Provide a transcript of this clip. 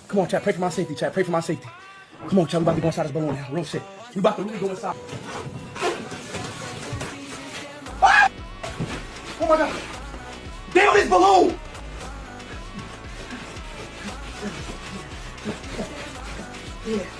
Come on, chat. Pray for my safety, chat. Pray for my safety. Come on, chat. We about to go inside this balloon now. Real shit. We about to really go inside. Ah! Oh my God. Damn this balloon. Yeah.